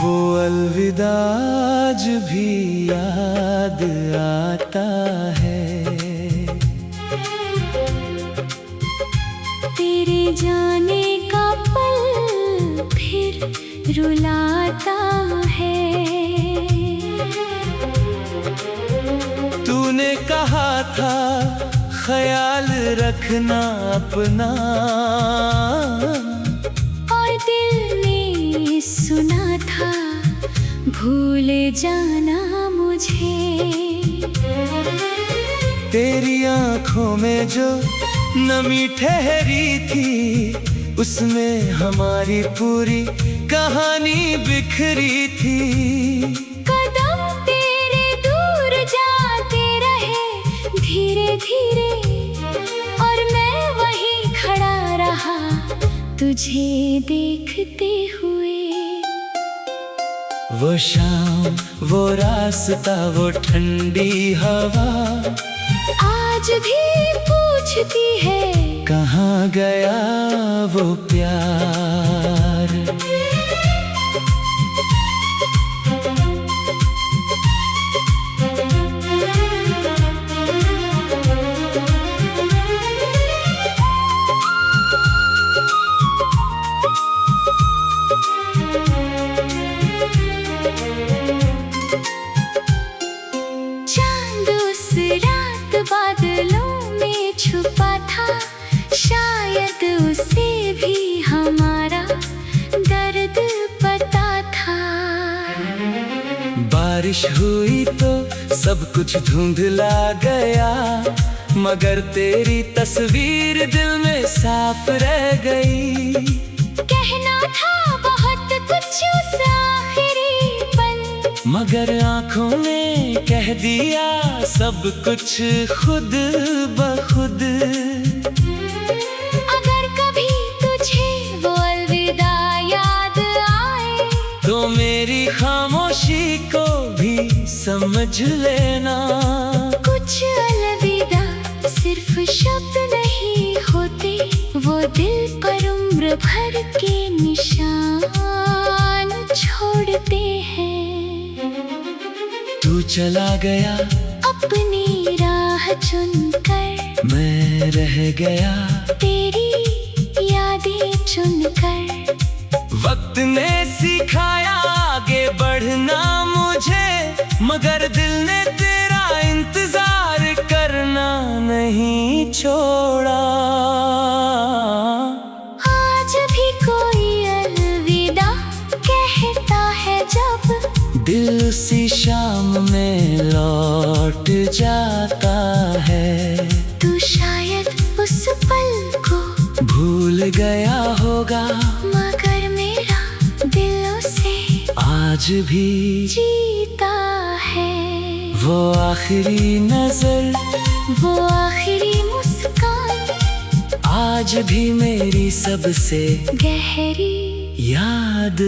वो अलविदा आज भी याद आता है। तेरे जाने का पल फिर रुलाता है। तूने कहा था ख्याल रखना अपना, और दिल ने सुना था भूल जाना मुझे। तेरी आंखों में जो नमी ठहरी थी, उसमें हमारी पूरी कहानी बिखरी थी। कदम तेरे दूर जाते रहे धीरे धीरे, और मैं वहीं खड़ा रहा तुझे देखते हुए। वो शाम, वो रास्ता, वो ठंडी हवा आज भी पूछती है कहाँ गया वो प्यार। बादलों में छुपा था, शायद उसे भी हमारा दर्द पता था। बारिश हुई तो सब कुछ धुंधला गया, मगर तेरी तस्वीर दिल में साफ रह गई। कहना था बहुत कुछ उस आखिरी पल, मगर आँखों ने कह दिया सब कुछ खुद बखुद। अगर कभी तुझे वो अलविदा याद आए, तो मेरी खामोशी को भी समझ लेना। कुछ अलविदा सिर्फ शब्द नहीं होते, वो दिल पर उम्र भर के निशान छोड़ते हैं। तू चला गया अपनी राह चुनकर, मैं रह गया तेरी यादें चुनकर। वक्त ने सिखाया आगे बढ़ना मुझे, मगर दिल ने तेरा इंतजार करना नहीं छोड़ा। आज भी कोई अलविदा कहता है जब, दिल उसी शाम में लौट जाता है। तू शायद उस पल को भूल गया होगा, मगर मेरा दिल उसे आज भी जीता है। वो आखिरी नजर, वो आखिरी मुस्कान आज भी मेरी सबसे गहरी याद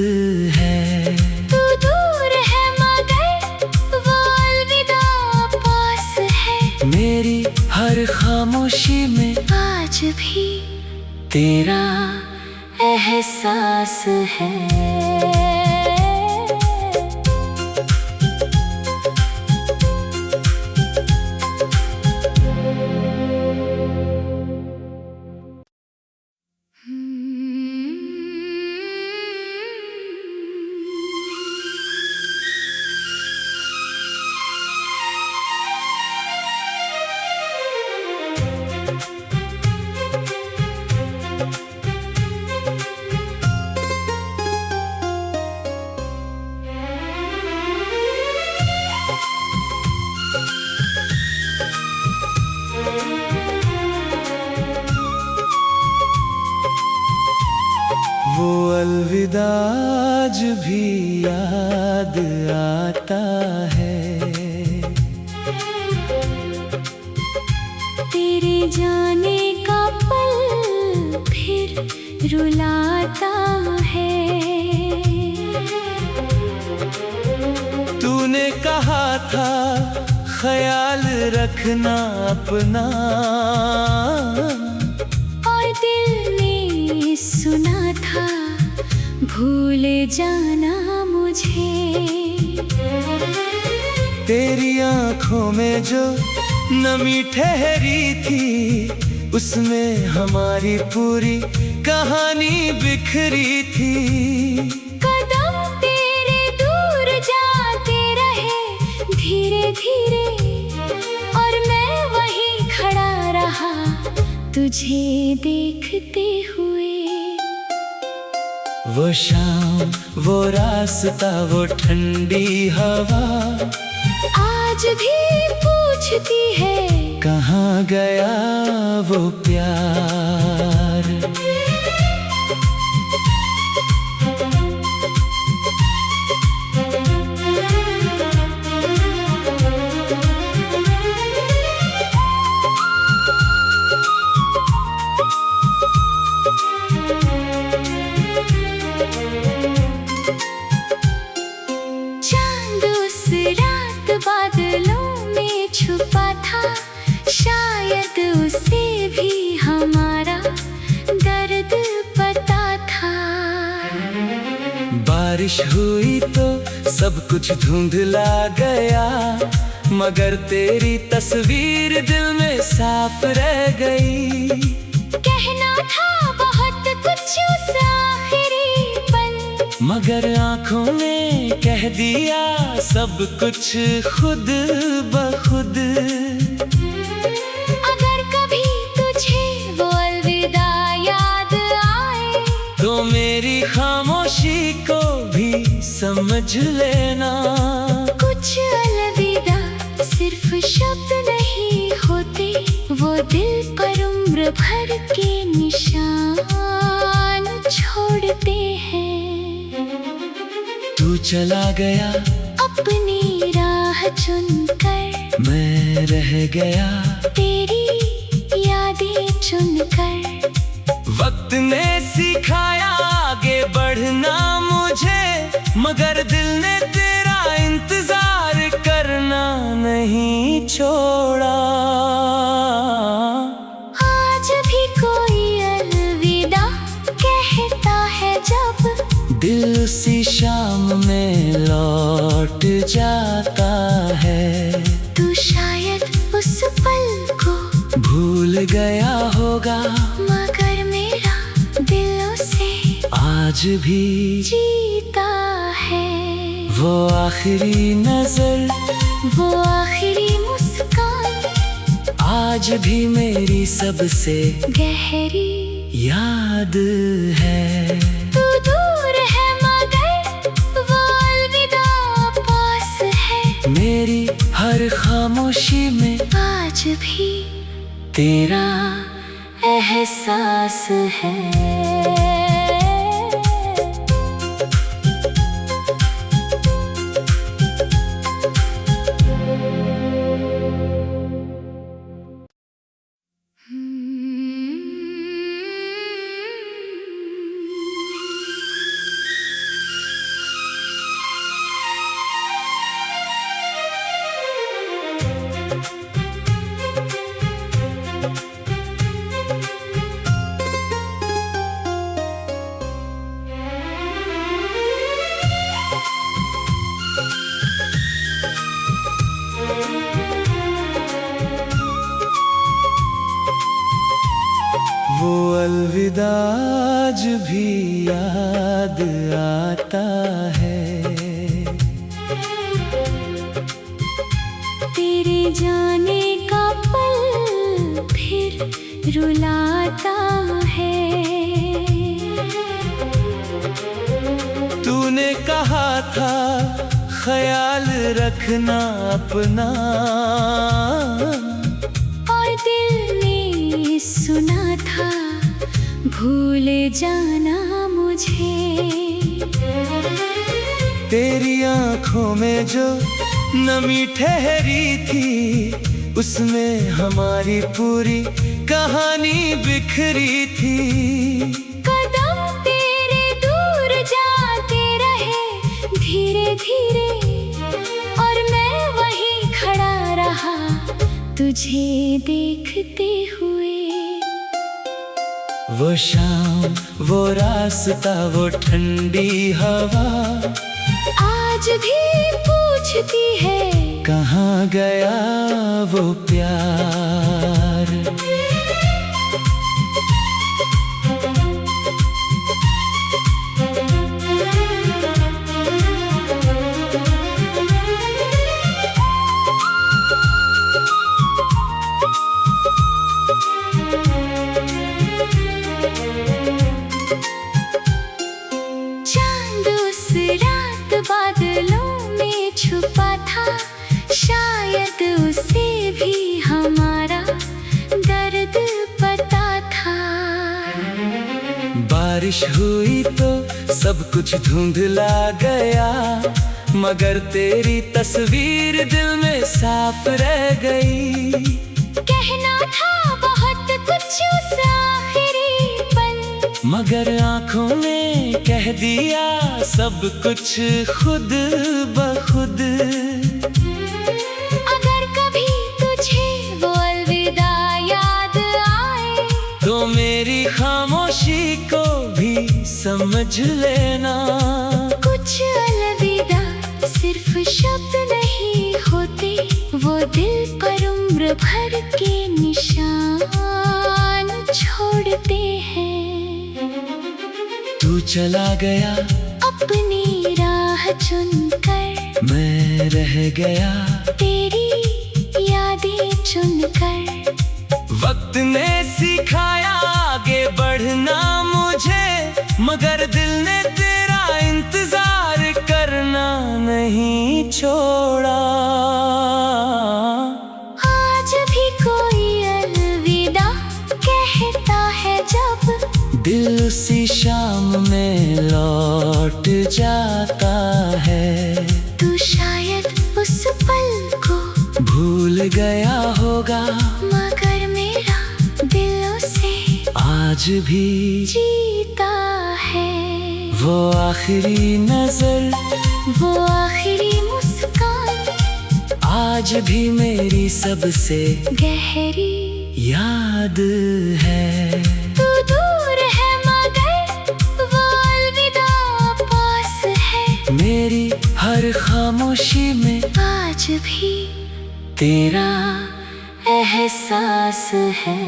है। तू दूर है मगर वो अलविदा पास है, मेरी हर खामोशी में आज भी तेरा एहसास है। वो अलविदा आज भी याद आता है। तेरे जाने का पल फिर रुलाता है। तूने कहा था ख्याल रखना अपना, और दिल ने सुना था भूल जाना मुझे। तेरी आंखों में जो नमी ठहरी थी, उसमें हमारी पूरी कहानी बिखरी थी। कदम तेरे दूर जाते रहे धीरे धीरे, और मैं वहीं खड़ा रहा तुझे देखते हुए। वो शाम, वो रास्ता, वो ठंडी हवा आज भी पूछती है, कहाँ गया वो प्यार। चांद उस रात बादलों में छुपा था, शायद उसे भी हमारा दर्द पता था। बारिश हुई तो सब कुछ धुंधला गया, मगर तेरी तस्वीर दिल में साफ रह गई। कहना था बहुत कुछ उस आखिरी पल, मगर आंखों ने कह दिया सब कुछ खुद बखुद। अगर कभी तुझे वो अलविदा याद आए, तो मेरी खामोशी को भी समझ लेना। कुछ अलविदा सिर्फ शब्द नहीं होते, वो दिल पर उम्र भर के निशान छोड़ते हैं। तू चला गया अपनी राह चुनकर, मैं रह गया तेरी यादें चुनकर। वक्त ने सिखाया आगे बढ़ना मुझे, मगर दिल ने तेरा इंतजार करना नहीं छोड़ा। आज भी कोई अलविदा कहता है जब, दिल उसी शाम में लौट जाता है। तू शायद उस पल को भूल गया होगा, मगर मेरा दिल उसे आज भी जीता है। वो आखिरी नजर, वो आखिरी मुस्कान आज भी मेरी सबसे गहरी याद है। तू दूर है मगर वो अलविदा पास है, मेरी हर खामोशी में आज भी तेरा एहसास है। वो अलविदा आज भी याद आता है। तेरे जाने का पल फिर रुलाता है। तूने कहा था ख्याल रखना अपना, और दिल ने सुना था भूल जाना मुझे। तेरी आंखों में जो नमी ठहरी थी, उसमें हमारी पूरी कहानी बिखरी थी। कदम तेरे दूर जाते रहे धीरे धीरे, और मैं वहीं खड़ा रहा तुझे देखते हुए। वो शाम, वो रास्ता, वो ठंडी हवा आज भी पूछती है कहाँ गया वो प्यार। चांद उस रात बादलों में छुपा था, शायद उसे भी हमारा दर्द पता था। बारिश हुई तो सब कुछ धुंधला गया, मगर तेरी तस्वीर दिल में साफ रह गई। कहना था बहुत कुछ उस आखिरी पल, मगर आँखों ने कह दिया सब कुछ खुद बखुद। अगर कभी तुझे वो अलविदा याद आए, तो मेरी खामोशी को भी समझ लेना। कुछ अलविदा सिर्फ शब्द नहीं होते, वो दिल पर उम्र भर के निशान छोड़ते हैं। तू चला गया अपनी राह चुनकर, मैं रह गया तेरी यादें चुनकर। वक्त ने सिखाया आगे बढ़ना मुझे, मगर दिल ने तेरा इंतजार करना नहीं छोड़ा। आज भी कोई अलविदा कहता है जब, दिल उसी शाम में लौट जाता है। तू शायद उस पल को भूल गया होगा, मगर मेरा दिल उसे आज भी जीता है। वो आखिरी नजर, वो आखिरी मुस्कान आज भी मेरी सबसे गहरी याद है। तू दूर है मगर वो अलविदा पास है, मेरी हर खामोशी में आज भी तेरा एहसास है।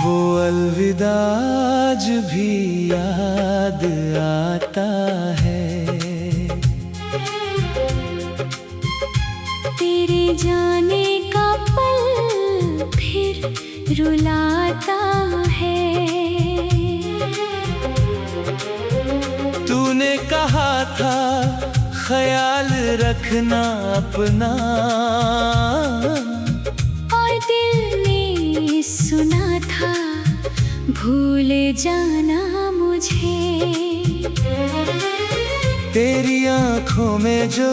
वो अलविदा आज भी याद आता है। तेरे जाने का पल फिर रुलाता है। तूने कहा था ख्याल रखना अपना, और दिल ने सुना था भूल जाना मुझे। तेरी आंखों में जो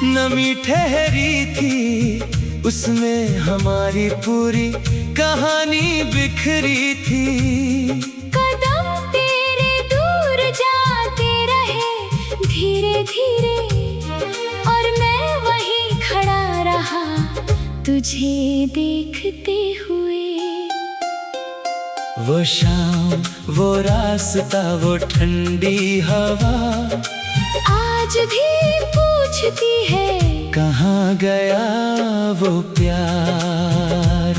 नमी ठहरी थी, उसमें हमारी पूरी कहानी बिखरी थी। कदम तेरे दूर जाते रहे धीरे धीरे, और मैं वहीं खड़ा रहा तुझे देखते हुए। वो शाम, वो रास्ता, वो ठंडी हवा आज भी पूछती है कहाँ गया वो प्यार।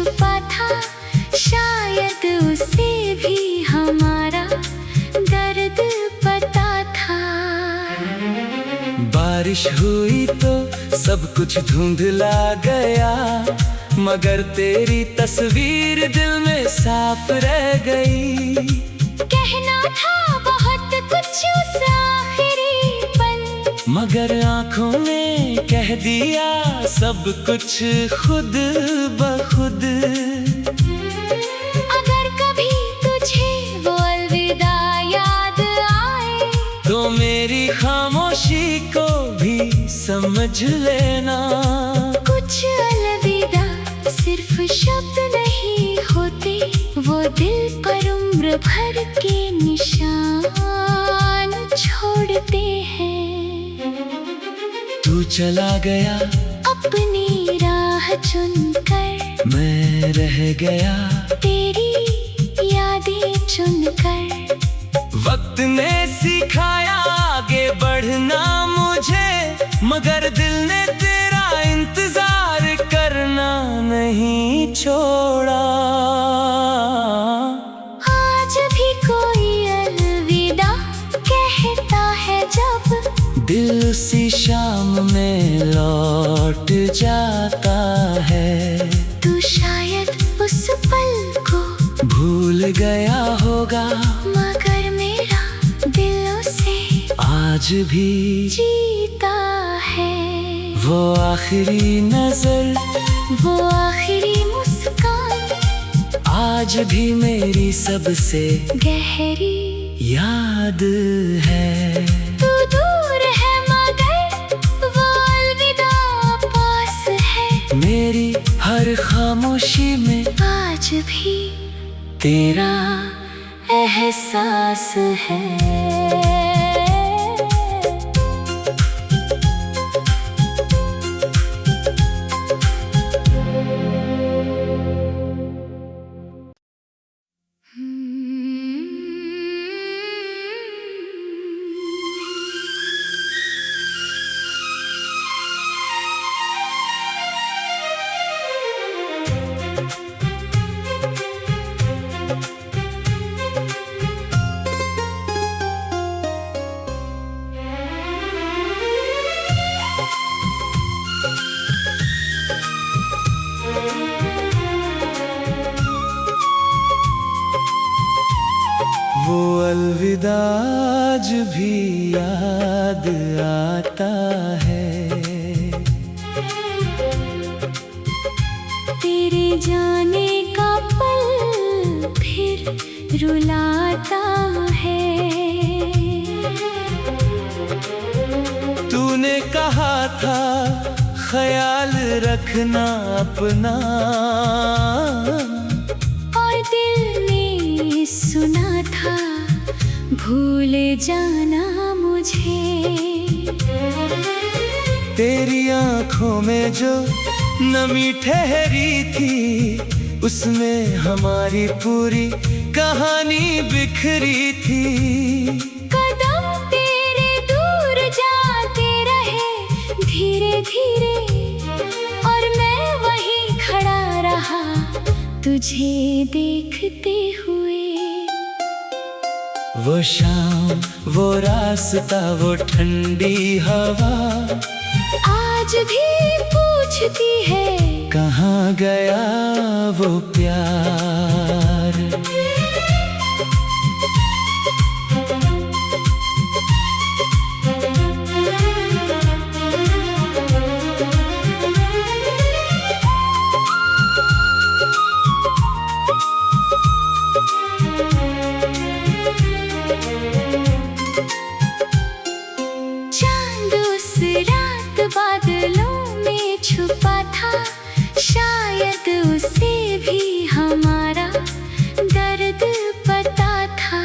छुपा था, शायद उसे भी हमारा दर्द पता था। बारिश हुई तो सब कुछ धुंधला गया, मगर तेरी तस्वीर दिल में साफ रह गई। कहना था बहुत कुछ उस आखिरी पल, मगर आँखों ने कह दिया सब कुछ खुद ब खुद। अगर कभी तुझे वो अलविदा याद आए, तो मेरी खामोशी को भी समझ लेना। कुछ अलविदा सिर्फ शब्द नहीं होते, वो दिल पर उम्र भर के निशान छोड़ते हैं। तू चला गया अपनी राह चुनकर, मैं रह गया तेरी यादें चुनकर। वक्त ने सिखाया आगे बढ़ना मुझे, मगर दिल ने तेरा इंतजार करना नहीं छोड़ा। आज भी कोई अलविदा कहता है जब, दिल उसी शाम में लौट जाता है। तू शायद उस पल को भूल गया होगा, मगर मेरा दिल उसे आज भी जीता है। वो आखिरी नजर, वो आखिरी मुस्कान, आज भी मेरी सबसे गहरी याद है। तू दूर है मगर वो अलविदा पास है, मेरी हर खामोशी में आज भी तेरा एहसास है। वो अलविदा आज भी याद आता है। तेरे जाने का पल फिर रुलाता है। तूने कहा था ख्याल रखना अपना, और दिल ने सुना था भूल जाना मुझे। तेरी आँखों में जो नमी ठहरी थी, उसमें हमारी पूरी कहानी बिखरी थी। कदम तेरे दूर जाते रहे धीरे धीरे, और मैं वहीं खड़ा रहा तुझे देखते हुए। वो शाम, वो रास्ता, वो ठंडी हवा आज भी पूछती है कहाँ गया वो प्यार। चांद उस रात बादलों में छुपा था, शायद उसे भी हमारा दर्द पता था।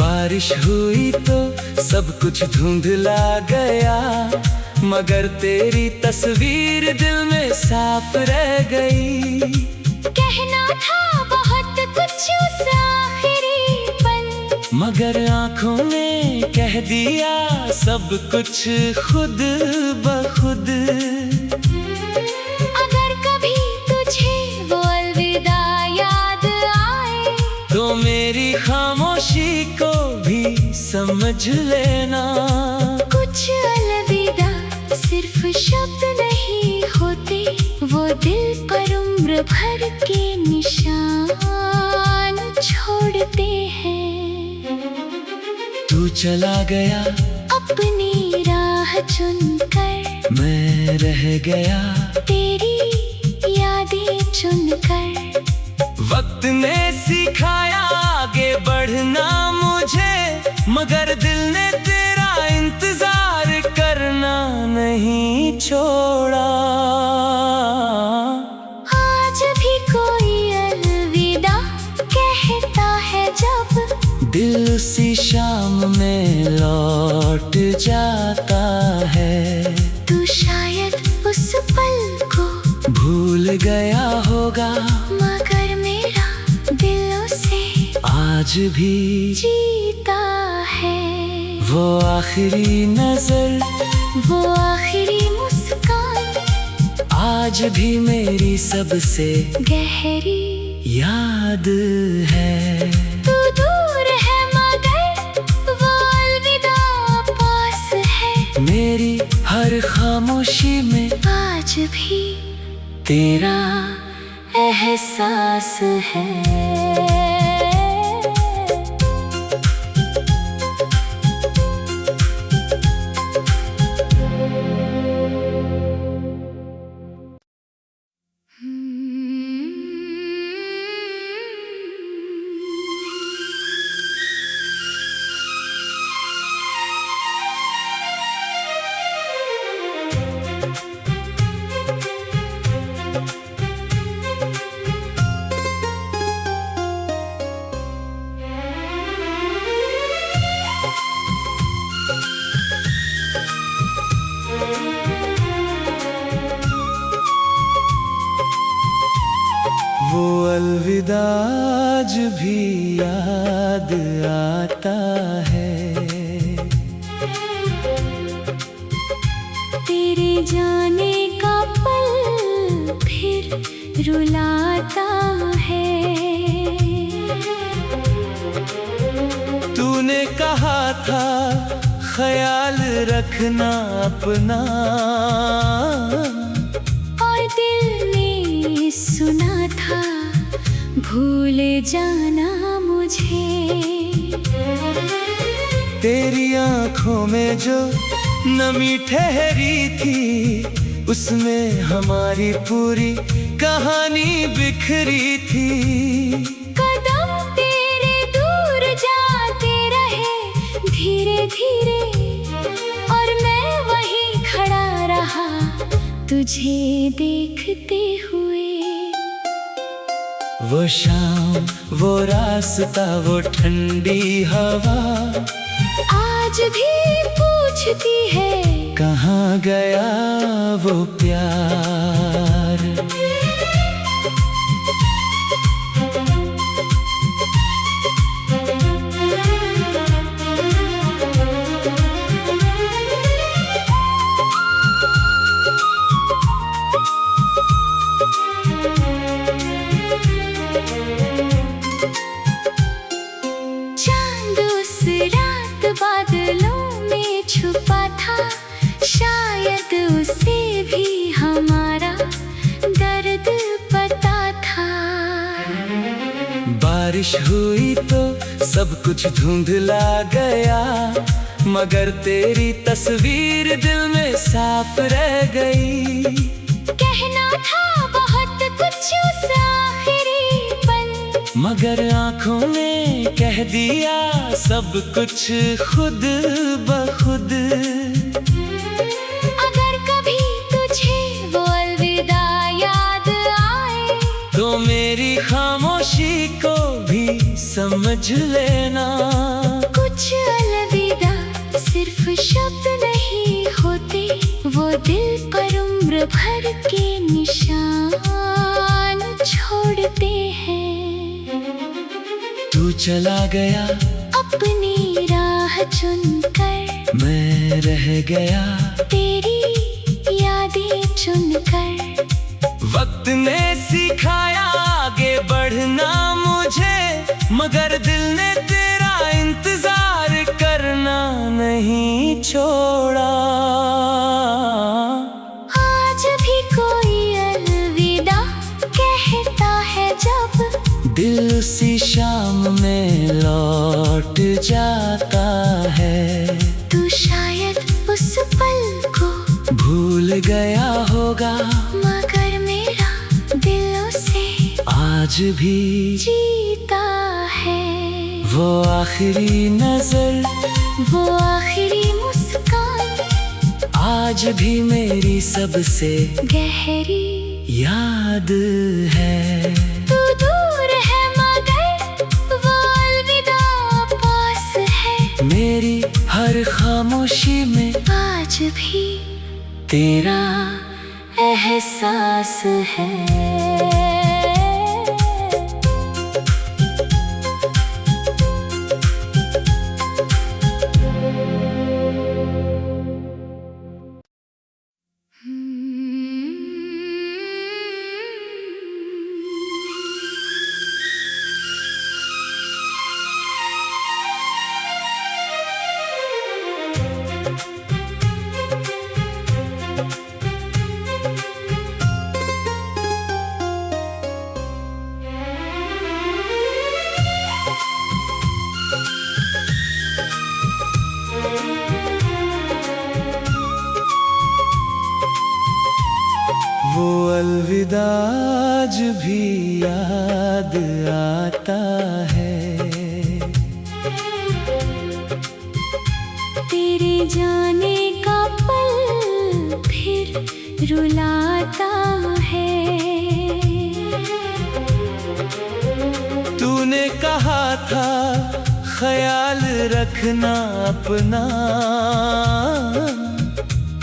बारिश हुई तो सब कुछ धुंधला गया, मगर तेरी तस्वीर दिल में साफ रह गई। कहना था बहुत कुछ उस आखिरी पल, मगर आँखों ने कह दिया सब कुछ खुद ब खुद। अगर कभी खामोशी को भी समझ लेना। कुछ अलविदा सिर्फ शब्द नहीं होते, वो दिल पर उम्र भर के निशान छोड़ते हैं। तू चला गया अपनी राह चुनकर, मैं रह गया तेरी यादें चुनकर। वक्त ने सिखाया आगे बढ़ना मुझे, मगर दिल ने तेरा इंतजार करना नहीं छोड़ा। आज भी कोई अलविदा कहता है जब, दिल उसी शाम में लौट जाता है। तू शायद उस पल को भूल गया होगा, मगर मेरा दिल उसे आज भी जीता है। वो आखिरी नजर, वो आखिरी मुस्कान आज भी मेरी सबसे गहरी याद है। तू दूर है मगर वो अलविदा पास है, मेरी हर खामोशी में आज भी तेरा एहसास है। वो अलविदा आज भी याद आता है। तेरे जाने का पल फिर रुलाता है। तूने कहा था ख्याल रखना अपना, और दिल ने सुना था भूल जाना मुझे। तेरी आंखों में जो नमी ठहरी थी, उसमें हमारी पूरी कहानी बिखरी थी। कदम तेरे दूर जाते रहे धीरे धीरे, और मैं वहीं खड़ा रहा तुझे देखते हुए। वो शाम, वो रास्ता, वो ठंडी हवा आज भी पूछती है कहाँ गया वो प्यार। चांद उस रात बादलों में छुपा था, शायद उसे भी हमारा दर्द पता था। बारिश हुई तो सब कुछ धुंधला गया, मगर तेरी तस्वीर दिल में साफ रह गई। कहना था बहुत कुछ उस आखिरी पल, मगर आंखों ने कह दिया सब कुछ खुद बखुद। अगर कभी तुझे वो अलविदा याद आए, तो मेरी खामोशी को भी समझ लेना। कुछ अलविदा सिर्फ शब्द नहीं होते, वो दिल पर उम्र भर के निशान छोड़ते हैं। तू चला गया अपनी राह चुनकर, मैं रह गया तेरी यादें चुनकर। वक्त ने सिखाया आगे बढ़ना मुझे, मगर दिल ने तेरा दिल उसी शाम में लौट जाता है। तू शायद उस पल को भूल गया होगा, मगर मेरा दिल उसे आज भी जीता है। वो आखिरी नजर, वो आखिरी मुस्कान आज भी मेरी सबसे गहरी याद है। तू दूर है मगर वो अलविदा पास है। मेरी हर खामोशी में आज भी तेरा एहसास है। वो अलविदा आज भी याद आता है। तेरे जाने का पल फिर रुलाता है। तूने कहा था ख्याल रखना अपना,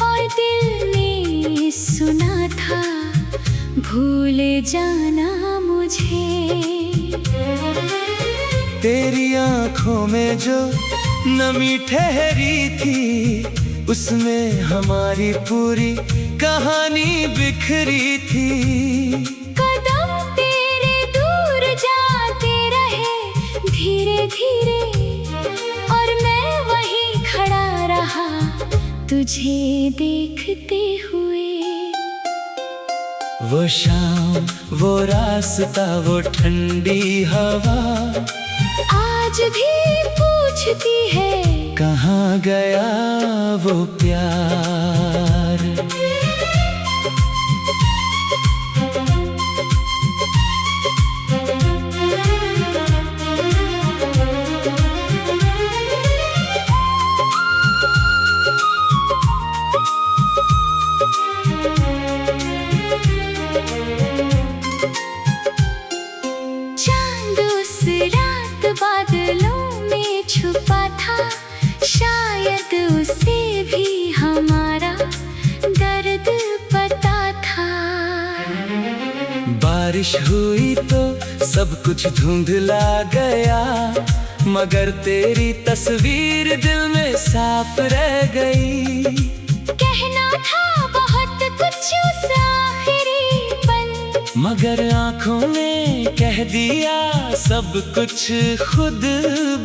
और दिल ने सुना था भूल जाना मुझे। तेरी आंखों में जो नमी ठहरी थी, उसमें हमारी पूरी कहानी बिखरी थी। कदम तेरे दूर जाते रहे धीरे धीरे, और मैं वहीं खड़ा रहा तुझे देखते हुए। वो शाम, वो रास्ता, वो ठंडी हवा आज भी पूछती है कहाँ गया वो प्यार। चांद उस रात बादलों में छुपा था, शायद उसे भी हमारा दर्द पता था। बारिश हुई तो सब कुछ धुंधला गया, मगर तेरी तस्वीर दिल में साफ रह गई। कहना था बहुत कुछ उस आखिरी पल, मगर आंखों ने कह दिया सब कुछ खुद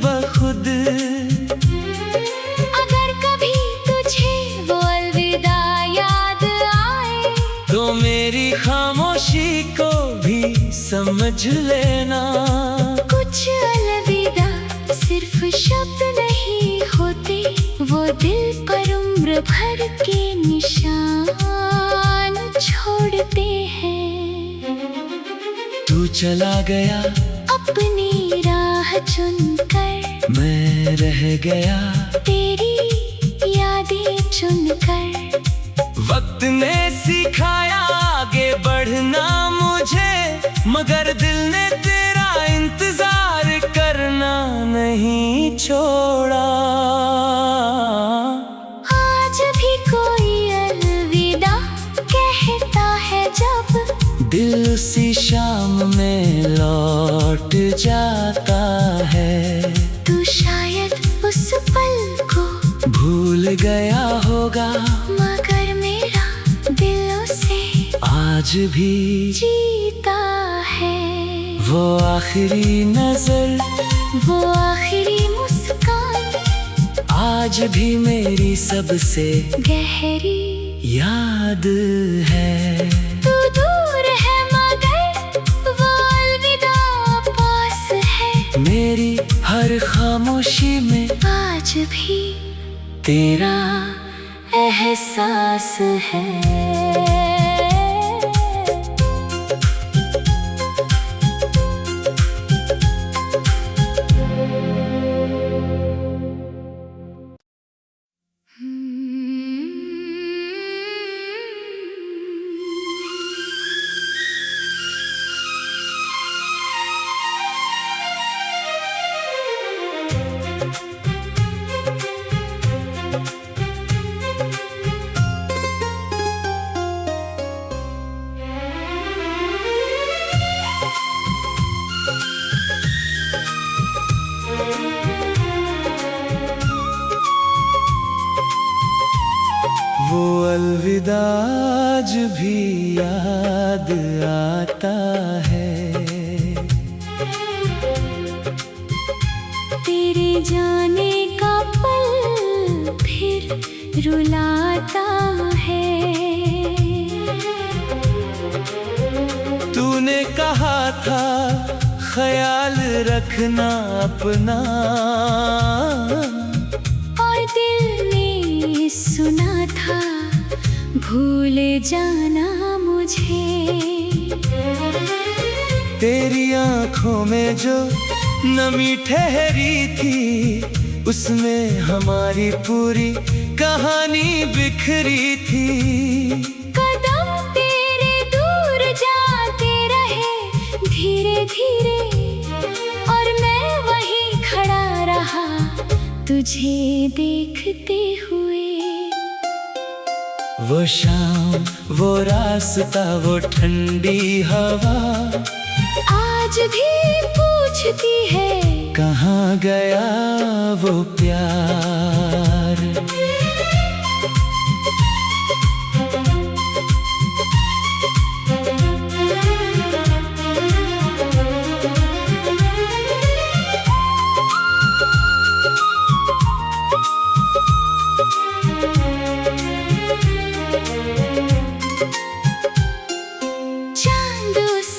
ब खुद। अगर कभी तुझे वो अलविदा याद आए, तो मेरी खामोशी को भी समझ लेना। कुछ अलविदा सिर्फ शब्द नहीं होते, वो दिल पर उम्र भर के निशान छोड़ते हैं। तू चला गया अपनी राह चुनकर, मैं रह गया तेरी यादें चुनकर। वक्त ने सिखाया आगे बढ़ना मुझे, मगर दिल ने तेरा इंतजार करना नहीं छोड़ा। आज भी कोई अलविदा कहता है जब, दिल उसी शाम में लौट जाता है। तू शायद उस पल को भूल गया होगा, मगर मेरा दिल उसे आज भी जीता है। वो आखिरी नजर, वो आखिरी मुस्कान आज भी मेरी सबसे गहरी याद है। तू दूर है मगर वो अलविदा भी तेरा एहसास है। वो अलविदा आज भी याद आता है। तेरे जाने का पल फिर रुलाता है। तूने कहा था ख्याल रखना अपना, और दिल ने सुना था भूल जाना मुझे। तेरी आंखों में जो नमी ठहरी थी, उसमें हमारी पूरी कहानी बिखरी थी। कदम तेरे दूर जाते रहे धीरे धीरे, और मैं वहीं खड़ा रहा तुझे देखते हुए। वो शाम, वो रास्ता, वो ठंडी हवा आज भी पूछती है कहाँ गया वो प्यार। चांद उस